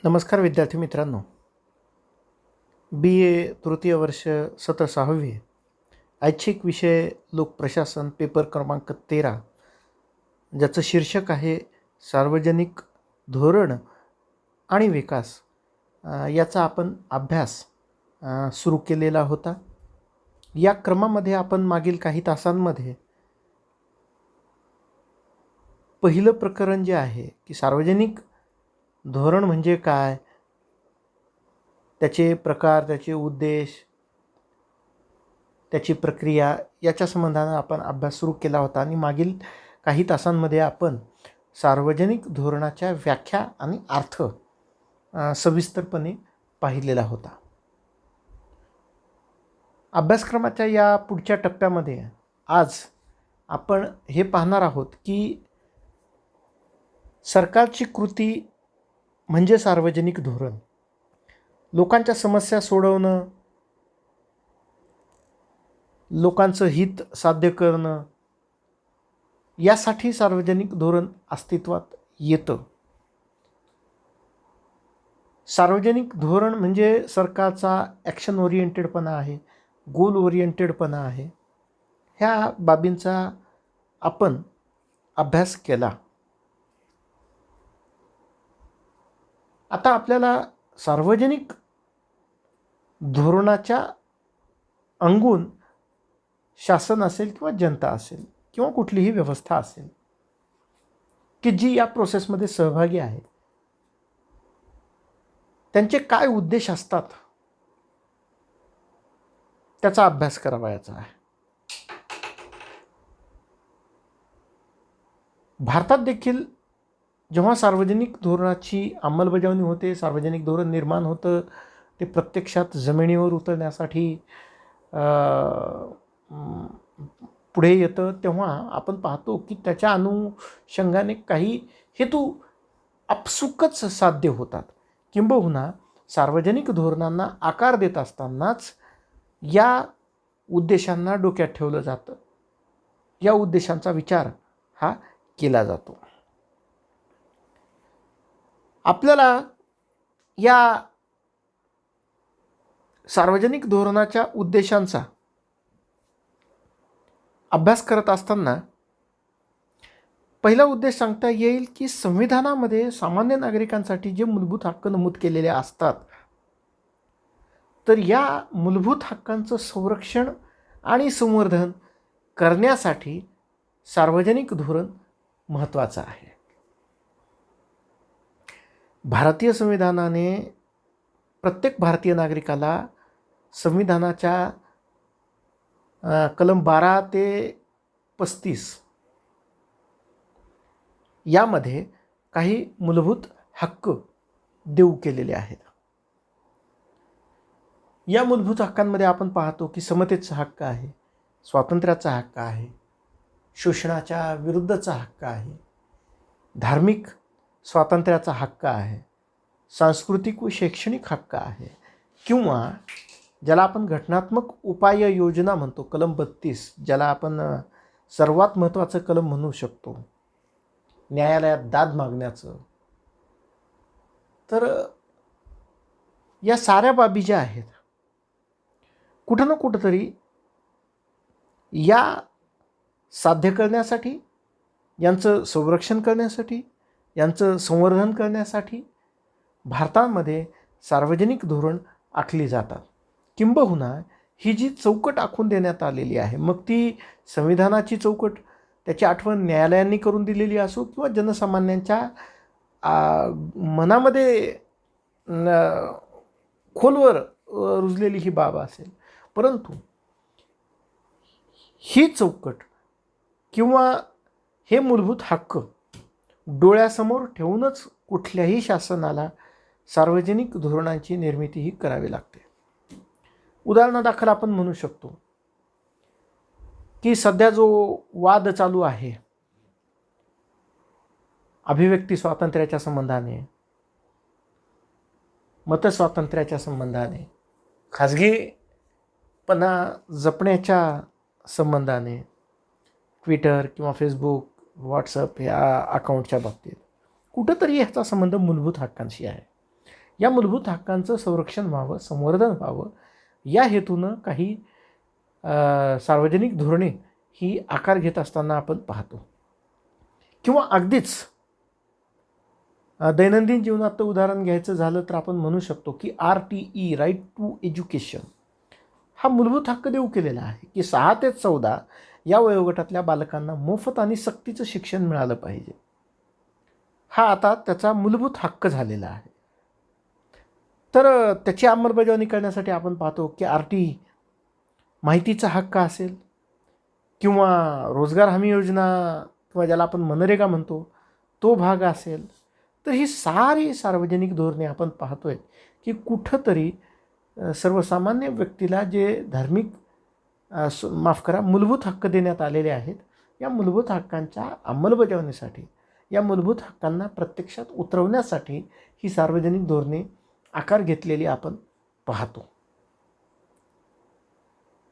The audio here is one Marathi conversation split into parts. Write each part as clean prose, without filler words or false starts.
नमस्कार विद्यार्थी मित्रांनो. BA तृतीय वर्ष सत्र 6वी ऐच्छिक विषय लोकप्रशासन पेपर क्रमांक 13 ज्याचं शीर्षक आहे सार्वजनिक धोरण आणि विकास याचा आपण अभ्यास सुरू केलेला होता. या क्रमामध्ये आपण मागील काही तासांमध्ये पहिलं प्रकरण जे आहे की सार्वजनिक धोरण म्हणजे काय, त्याचे प्रकार, त्याचे उद्देश, त्याची प्रक्रिया याच्या संबंधानं आपण अभ्यास सुरू केला होता. आणि मागील काही तासांमध्ये आपण सार्वजनिक धोरणाच्या व्याख्या आणि अर्थ सविस्तरपणे पाहिलेला होता. अभ्यासक्रमाच्या या पुढच्या टप्प्यामध्ये आज आपण हे पाहणार आहोत की सरकारची कृती म्हणजे सार्वजनिक धोरण. लोकांच्या समस्या सोडवणं, लोकांचं हित साध्य करणं यासाठी सार्वजनिक धोरण अस्तित्वात येतं. सार्वजनिक धोरण म्हणजे सरकारचा ॲक्शन ओरिएंटेडपणा आहे, गोल ओरिएंटेडपणा आहे. ह्या बाबींचा आपण अभ्यास केला. आता आपल्याला सार्वजनिक धोरणाच्या अंगून शासन असेल किंवा जनता असेल किंवा कुठलीही व्यवस्था असेल की जी या प्रोसेसमध्ये सहभागी आहे, त्यांचे काय उद्देश असतात त्याचा अभ्यास करावयाचा आहे. भारतात देखील जेव्हा सार्वजनिक धोरणाची अंमलबजावणी होते, सार्वजनिक धोरण निर्माण होतं, ते प्रत्यक्षात जमिनीवर उतरण्यासाठी पुढे येतं, तेव्हा आपण पाहतो की त्याच्या अनुषंगाने काही हेतू आपसुकच साध्य होतात. किंबहुना सार्वजनिक धोरणांना आकार देत असतानाच या उद्देशांना डोक्यात ठेवलं जातं, या उद्देशांचा विचार हा केला जातो. आपल्याला या सार्वजनिक धोरणाच्या उद्देशांचा अभ्यास करत असताना पहिला उद्देश सांगता येईल की संविधानामध्ये सामान्य नागरिकांसाठी जे मूलभूत हक्क नमूद केलेले असतात, तर या मूलभूत हक्कांचं संरक्षण आणि संवर्धन करण्यासाठी सार्वजनिक धोरण महत्त्वाचं आहे. भारतीय संविधानाने प्रत्येक भारतीय नागरिकाला संविधानाच्या कलम 12 ते 35 यामध्ये काही मूलभूत हक्क देऊ केलेले आहेत. या मूलभूत हक्कांमध्ये आपण पाहतो की समतेचा हक्क आहे, स्वातंत्र्याचा हक्क आहे, शोषणाच्या विरुद्धचा हक्क आहे, धार्मिक स्वातंत्र्याचा हक्क आहे, सांस्कृतिक व शैक्षणिक हक्क आहे, किंवा ज्याला आपण घटनात्मक उपाययोजना म्हणतो कलम 32, ज्याला आपण सर्वात महत्त्वाचं कलम म्हणू शकतो, न्यायालयात दाद मागण्याचं. तर या साऱ्या बाबी ज्या आहेत, कुठं ना कुठंतरी या साध्य करण्यासाठी, यांचं संरक्षण करण्यासाठी, यांचं संवर्धन करण्यासाठी भारतामध्ये सार्वजनिक धोरण आखली जातात. किंबहुना ही जी चौकट आखून देण्यात आलेली आहे, मग ती संविधानाची चौकट, त्याची आठवण न्यायालयांनी करून दिलेली असो किंवा जनसामान्यांच्या मनामध्ये खोलवर रुजलेली ही बाब असेल, परंतु ही चौकट किंवा हे मूलभूत हक्क डोळ्यासमोर ठेवूनच कुठल्याही शासनाला सार्वजनिक धोरणांची निर्मिती ही करावी लागते. उदाहरणादाखल आपण म्हणू शकतो की सध्या जो वाद चालू आहे अभिव्यक्ती स्वातंत्र्याच्या संबंधाने, मतस्वातंत्र्याच्या संबंधाने, खाजगीपणा जपण्याच्या संबंधाने, ट्विटर किंवा फेसबुक, व्हॉट्सअप या अकाउंटच्या बाबतीत कुठंतरी ह्याचा संबंध मूलभूत हक्कांशी आहे. या मूलभूत हक्कांचं संरक्षण व्हावं, संवर्धन व्हावं, या हेतूनं काही सार्वजनिक धोरणे ही आकार घेत असताना आपण पाहतो. किंवा अगदीच दैनंदिन जीवनात उदाहरण घ्यायचं झालं तर आपण म्हणू शकतो की RTE, राईट टू एज्युकेशन, हा मूलभूत हक्क देऊ केलेला आहे की 6 ते 14 या वयोगटातल्या बालकांना मोफत आणि सक्तीचं शिक्षण मिळालं पाहिजे. हा आता त्याचा मूलभूत हक्क झालेला आहे. तर त्याची अंमलबजावणी करण्यासाठी आपण पाहतो की RTE माहितीचा हक्क असेल किंवा रोजगार हमी योजना किंवा ज्याला आपण मनरेगा म्हणतो तो भाग असेल, तर ही सारी सार्वजनिक धोरणे आपण पाहतोय की कुठंतरी सर्वसामान्य व्यक्तीला जे धार्मिक मूलभूत हक्क देण्यात आलेले आहेत, या मूलभूत हक्कांच्या अंमलबजावणीसाठी, या मूलभूत हक्कांना प्रत्यक्षात उतरवण्यासाठी ही सार्वजनिक धोरणे आकार घेतलेली आपण पाहतो.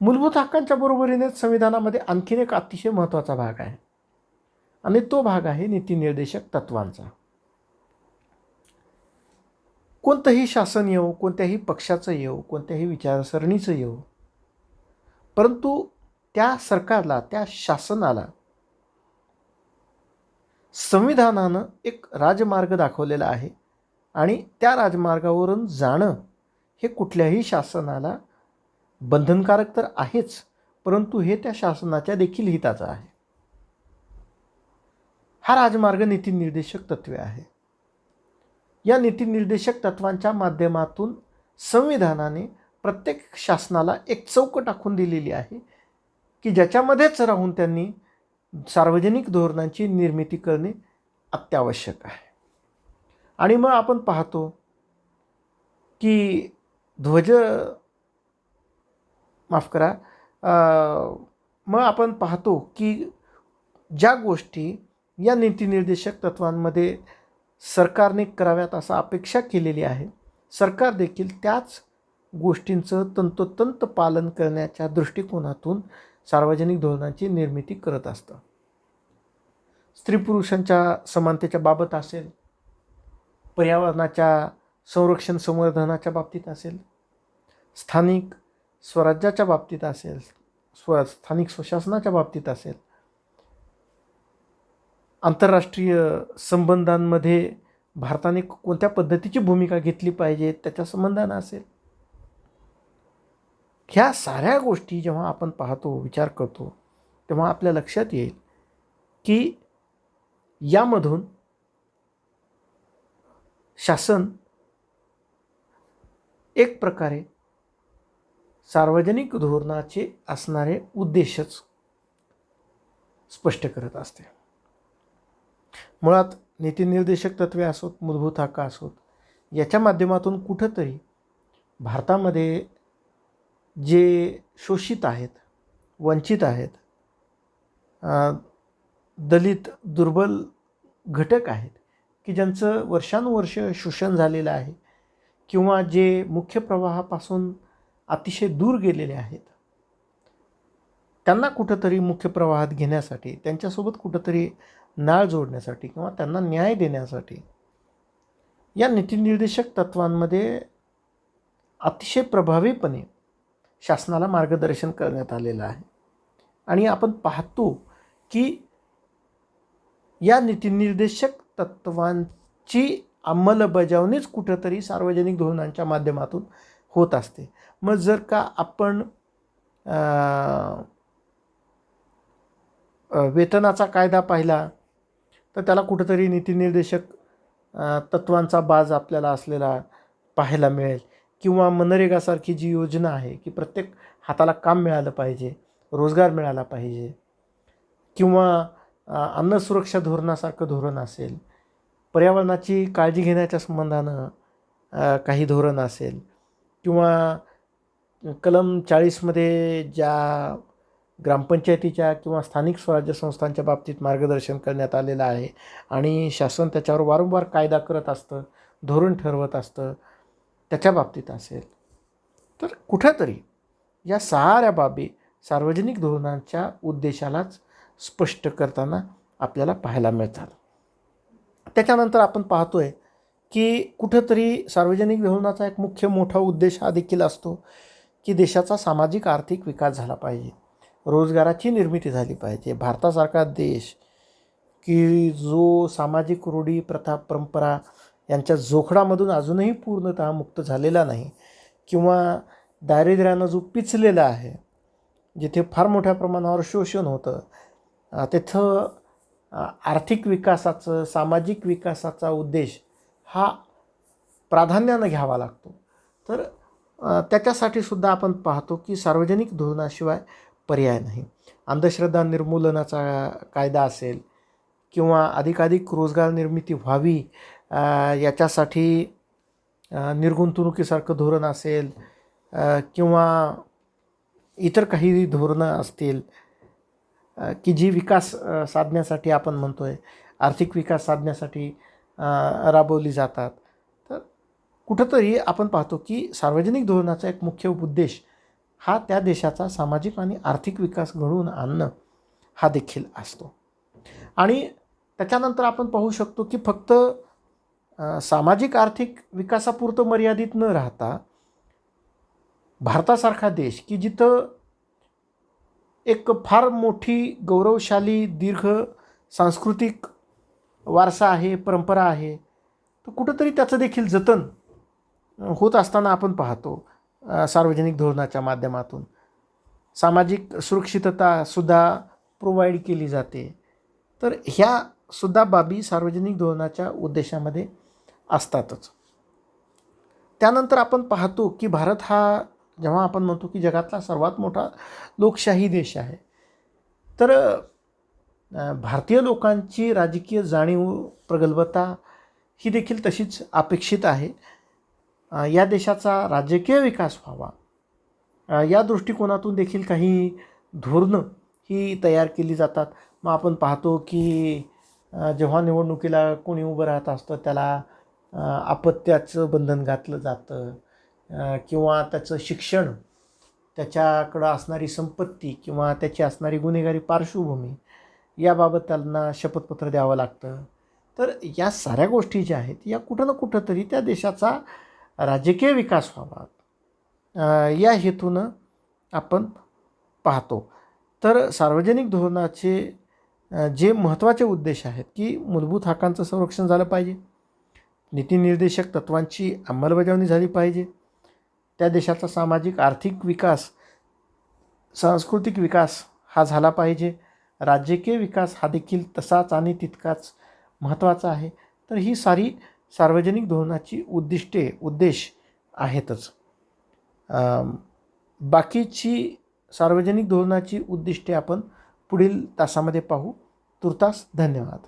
मूलभूत हक्कांच्या बरोबरीनेच संविधानामध्ये आणखीन एक अतिशय महत्त्वाचा भाग आहे आणि तो भाग आहे नीतिनिर्देशक तत्वांचा. कोणतंही शासन येवो, कोणत्याही पक्षाचं येवो, कोणत्याही विचारसरणीचं येवो, परंतु त्या सरकारला, त्या शासनाला संविधानानं एक राजमार्ग दाखवलेला आहे आणि त्या राजमार्गावरून जाणं हे कुठल्याही शासनाला बंधनकारक तर आहेच, परंतु हे त्या शासनाच्या देखील हिताचं आहे. हा राजमार्ग नीतिनिर्देशक तत्वे आहे. या नीतिनिर्देशक तत्वांच्या माध्यमातून संविधानाने प्रत्येक शासनाला एक चौकट आखून दिलेली आहे की ज्याच्यामध्येच राहून त्यांनी सार्वजनिक धोरणांची निर्मिती करणे अत्यावश्यक आहे. आणि मग आपण पाहतो की मग आपण पाहतो की ज्या गोष्टी या नीतिनिर्देशक तत्वांमध्ये सरकारने कराव्यात असं अपेक्षा केलेली आहे, सरकार देखील त्याच गोष्टींचं तंतोतंत पालन करण्याच्या दृष्टिकोनातून सार्वजनिक धोरणांची निर्मिती करत असतं. स्त्री पुरुषांच्या समानतेच्या बाबत असेल, पर्यावरणाच्या संरक्षण संवर्धनाच्या बाबतीत असेल, स्थानिक स्वराज्याच्या बाबतीत असेल, स्थानिक स्वशासनाच्या बाबतीत असेल, आंतरराष्ट्रीय संबंधांमध्ये भारताने कोणत्या पद्धतीची भूमिका घेतली पाहिजे त्याच्या संबंधानं असेल, ह्या साऱ्या गोष्टी जेव्हा आपण पाहतो, विचार करतो, तेव्हा आपल्या लक्षात येईल की यामधून शासन एक प्रकारे सार्वजनिक धोरणाचे असणारे उद्देशच स्पष्ट करत असते. मुळात नीतिनिर्देशक तत्वे असोत, मूलभूत हक्क असोत, याच्या माध्यमातून कुठंतरी भारतामध्ये जे शोषित आहेत, वंचित आहेत, दलित, दुर्बल घटक आहेत की ज्यांचं वर्षानुवर्ष शोषण झालेलं आहे किंवा जे मुख्य प्रवाहापासून अतिशय दूर गेलेले आहेत, त्यांना कुठंतरी मुख्य प्रवाहात घेण्यासाठी, त्यांच्यासोबत कुठंतरी नाळ जोडण्यासाठी किंवा त्यांना न्याय देण्यासाठी या नीतिनिर्देशक तत्वांमध्ये अतिशय प्रभावीपणे शासनाला मार्गदर्शन करण्यात आलेलं आहे. आणि आपण पाहतो की या नीतिनिर्देशक तत्वांची अंमलबजावणीच कुठंतरी सार्वजनिक धोरणांच्या माध्यमातून होत असते. मग जर का आपण वेतनाचा कायदा पाहिला तर त्याला कुठंतरी नीतिनिर्देशक तत्वांचा बाज आपल्याला असलेला पाहायला मिळेल. किंवा मनरेगासारखी जी योजना आहे की प्रत्येक हाताला काम मिळालं पाहिजे, रोजगार मिळाला पाहिजे, किंवा अन्न सुरक्षा धोरणासारखं धोरण असेल, पर्यावरणाची काळजी घेण्याच्या संबंधानं काही धोरण असेल, किंवा कलम 40मध्ये ज्या ग्रामपंचायतीच्या किंवा स्थानिक स्वराज्य संस्थांच्या बाबतीत मार्गदर्शन करण्यात आलेलं आहे आणि शासन त्याच्यावर वारंवार कायदा करत असतं, धोरण ठरवत असतं, त्याच्या बाबतीत असेल, तर कुठंतरी या साऱ्या बाबी सार्वजनिक धोरणांच्या उद्देशालाच स्पष्ट करताना आपल्याला पाहायला मिळतात. त्याच्यानंतर आपण पाहतोय की कुठंतरी सार्वजनिक धोरणाचा एक मुख्य मोठा उद्देश हा देखील असतो की देशाचा सामाजिक आर्थिक विकास झाला पाहिजे, रोजगाराची निर्मिती झाली पाहिजे. भारतासारखा देश की जो सामाजिक रूढी प्रथा परंपरा यांच्या जोखडामधून अजूनही पूर्णतः मुक्त झालेला नाही किंवा दारिद्र्यानं जो पिचलेला आहे, जिथे फार मोठ्या प्रमाणावर शोषण होतं, तिथं आर्थिक विकासाचं सामाजिक विकासाचा उद्देश हा प्राधान्यानं घ्यावा लागतो. तर त्याच्यासाठी सुद्धा आपण पाहतो की सार्वजनिक धोरणाशिवाय पर्याय नाही. अंधश्रद्धा निर्मूलनाचा कायदा असेल किंवा अधिकाधिक रोजगार निर्मिती व्हावी याच्यासाठी निर्गुंतवणुकीसारखं धोरण असेल किंवा इतर काही धोरणं असतील की जी विकास साधण्यासाठी आपण म्हणतो आहे आर्थिक विकास साधण्यासाठी राबवली जातात. तर कुठंतरी आपण पाहतो की सार्वजनिक धोरणाचा एक मुख्य उद्देश हा त्या देशाचा सामाजिक आणि आर्थिक विकास घडवून आणणं हा देखील असतो. आणि त्याच्यानंतर आपण पाहू शकतो की फक्त सामाजिक आर्थिक विकासापुरतं मर्यादित न राहता भारतासारखा देश की जिथं एक फार मोठी गौरवशाली दीर्घ सांस्कृतिक वारसा आहे, परंपरा आहे, तर कुठंतरी त्याचं देखील जतन होत असताना आपण पाहतो. सार्वजनिक धोरणाच्या माध्यमातून सामाजिक सुरक्षिततासुद्धा प्रोव्हाइड केली जाते. तर ह्या सुद्धा बाबी सार्वजनिक धोरणाच्या उद्देशामध्ये असतातच. त्यानंतर आपण पाहतो की भारत हा जेव्हा आपण म्हणतो की जगातला सर्वात मोठा लोकशाही देश आहे, तर भारतीय लोकांची राजकीय जाणीव प्रगल्भता ही देखील तशीच अपेक्षित आहे. या देशाचा राजकीय विकास व्हावा या दृष्टिकोनातून देखील काही धोरणं ही तयार केली जातात. मग आपण पाहतो की जेव्हा निवडणुकीला कोणी उभं राहत असतं त्याला अपत्याचं बंधन घातलं जातं किंवा त्याचं शिक्षण, त्याच्याकडं असणारी संपत्ती किंवा त्याची असणारी गुन्हेगारी पार्श्वभूमी याबाबत त्यांना शपथपत्र द्यावं लागतं. तर या साऱ्या गोष्टी ज्या आहेत या कुठं ना कुठं तरी त्या देशाचा राजकीय विकास व्हावा या हेतूनं आपण पाहतो. तर सार्वजनिक धोरणाचे जे महत्त्वाचे उद्देश आहेत की मूलभूत हक्कांचं संरक्षण झालं पाहिजे, नीतिनिर्देशक तत्त्वांची अंमलबजावणी झाली पाहिजे, त्या देशाचा सामाजिक आर्थिक विकास सांस्कृतिक विकास हा झाला पाहिजे, राजकीय विकास हा देखील तसाच आणि तितकाच महत्त्वाचा आहे. तर ही सारी सार्वजनिक धोरणाची उद्देश आहेतच. बाकीची सार्वजनिक धोरणाची उद्दिष्टे आपण पुढील तासामध्ये पाहू. तूर्तास धन्यवाद.